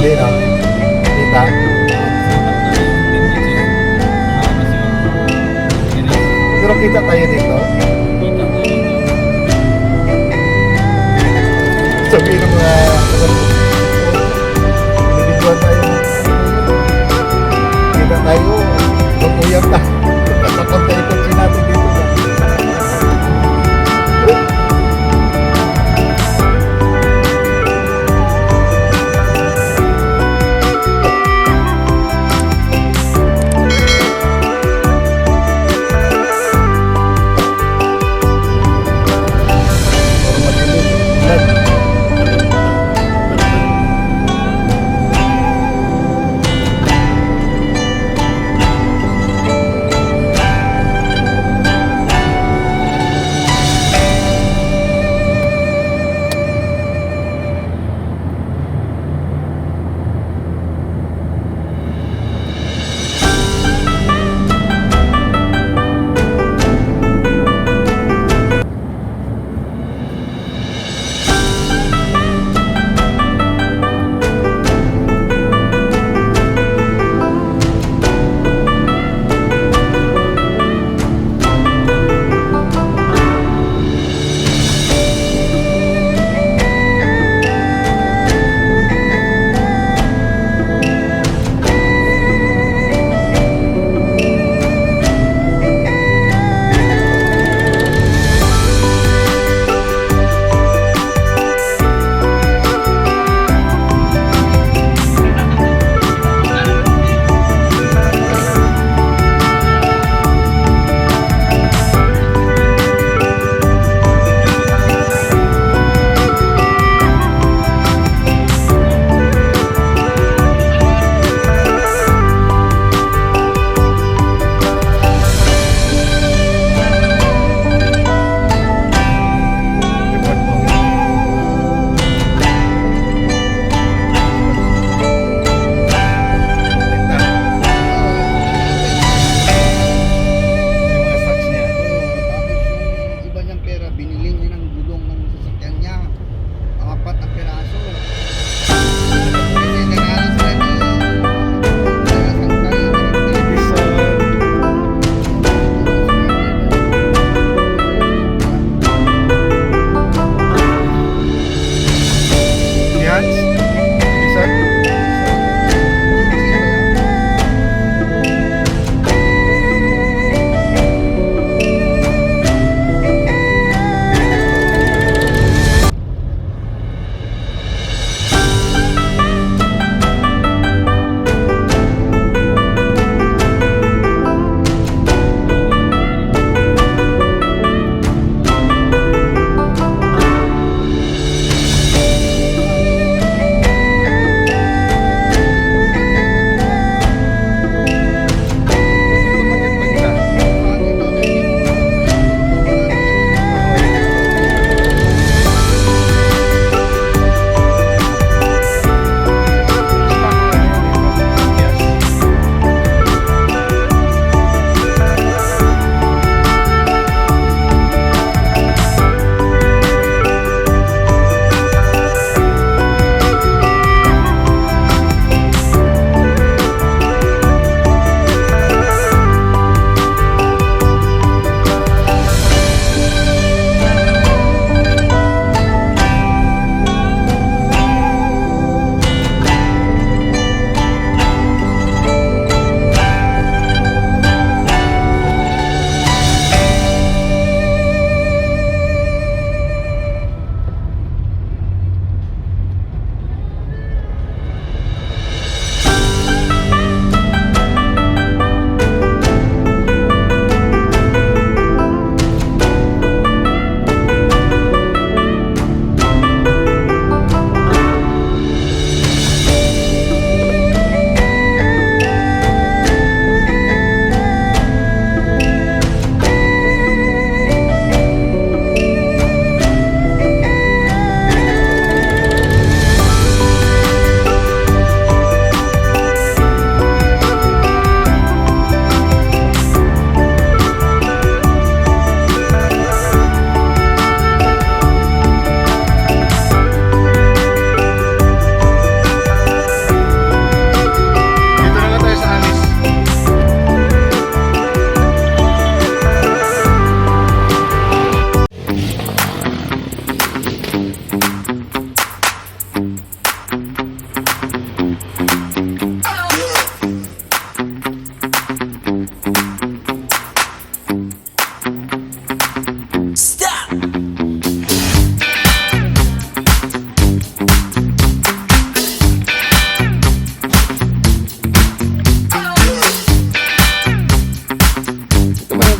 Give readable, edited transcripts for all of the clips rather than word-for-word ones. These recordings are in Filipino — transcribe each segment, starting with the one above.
Hindi no? Kita? Pero kita tayo dito. Sabihin ng mga nabidyoan tayo. Kita tayo. Maguyap na. Nakakonta yung kotse natin dito.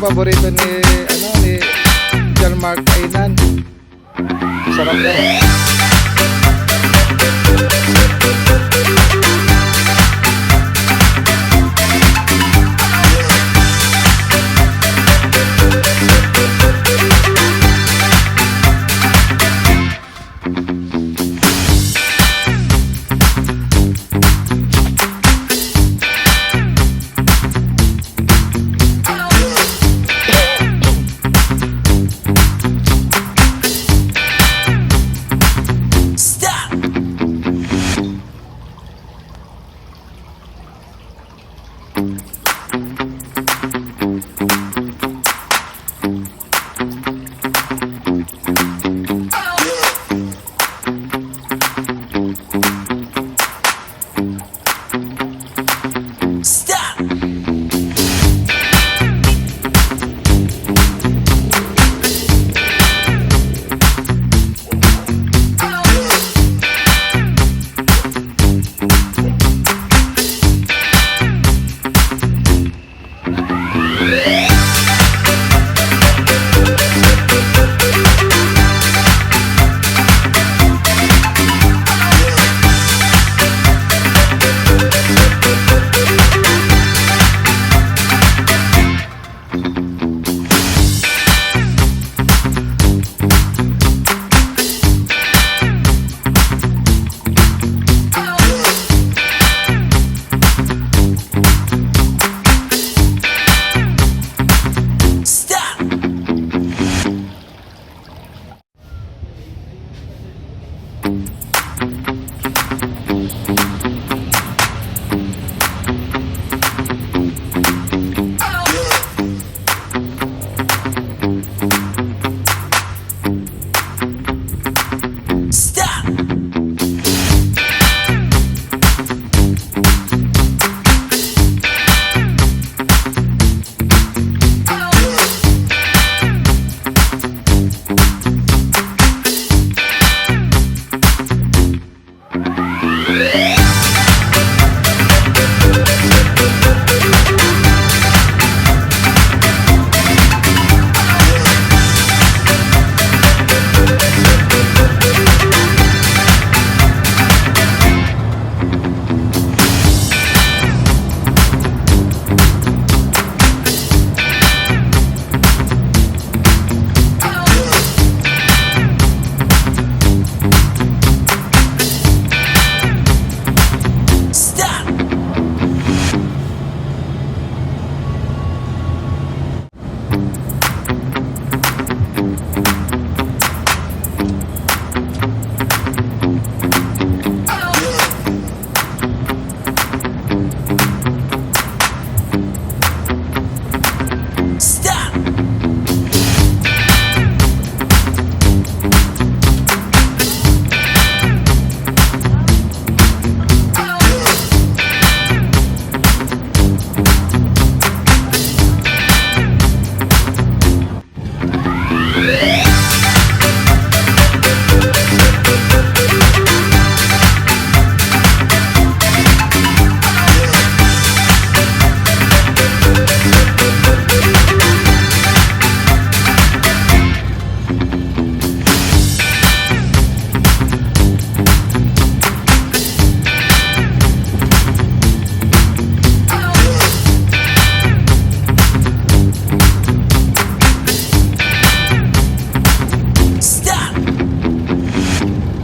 paborito ni John Mark Ainan. Sarap yan.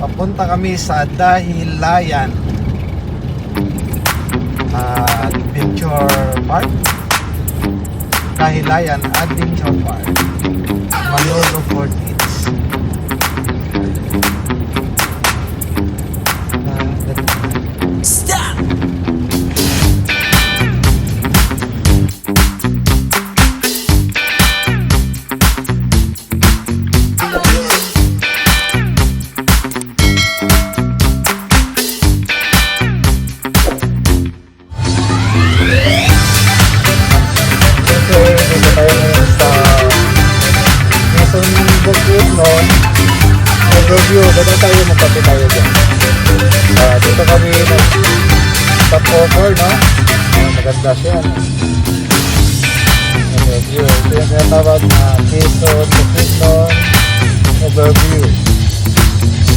Papunta kami sa Dahilayan Adventure Park. Dahilayan Adventure Park, Manolo Fort Eats. Stop! Bukidnon overview. Ganun tayo, magkape tayo dyan. Dito kami stop over, no? Maganda siya, no? Overview. yung tinatawag na Quezon Bukidnon overview.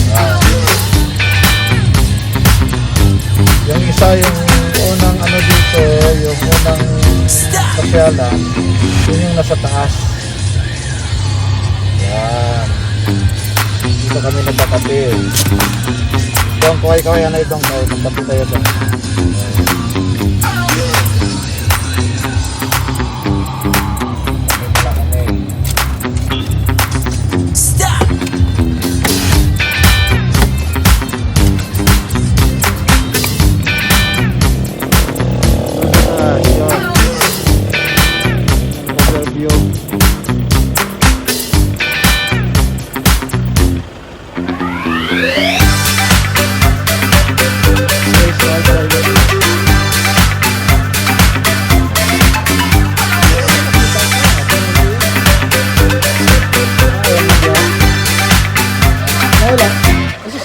Wow. Yung isa, yung unang ano dito, yung unang pasyalan, yun yung nasa taas. Yan. Dito kami nagkakape. Doon kaway-kaway, ano itong nagkape tayo doon.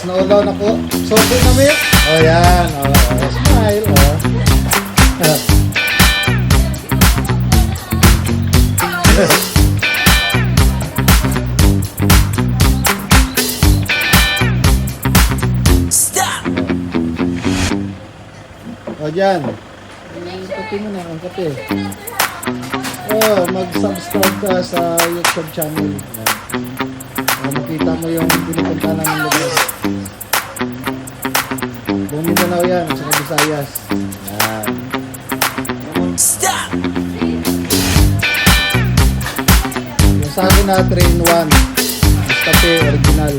Naulaw na po. So, okay na mo yun? O, yan. O, smile. O. Stop! O, dyan. Kape mo na. Ang kape. O, mag-subscribe ka sa YouTube channel. Makita mo yung pinupunta namin lugar. Buong Mindanao yan, sa Visayas. Yan. Stop! Yung sa akin na train 1. Kape, original.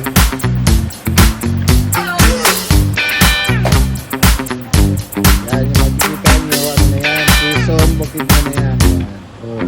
Yan, yung makikita nyo, ano na yan, Quezon, Bukidnon na yan. Oh.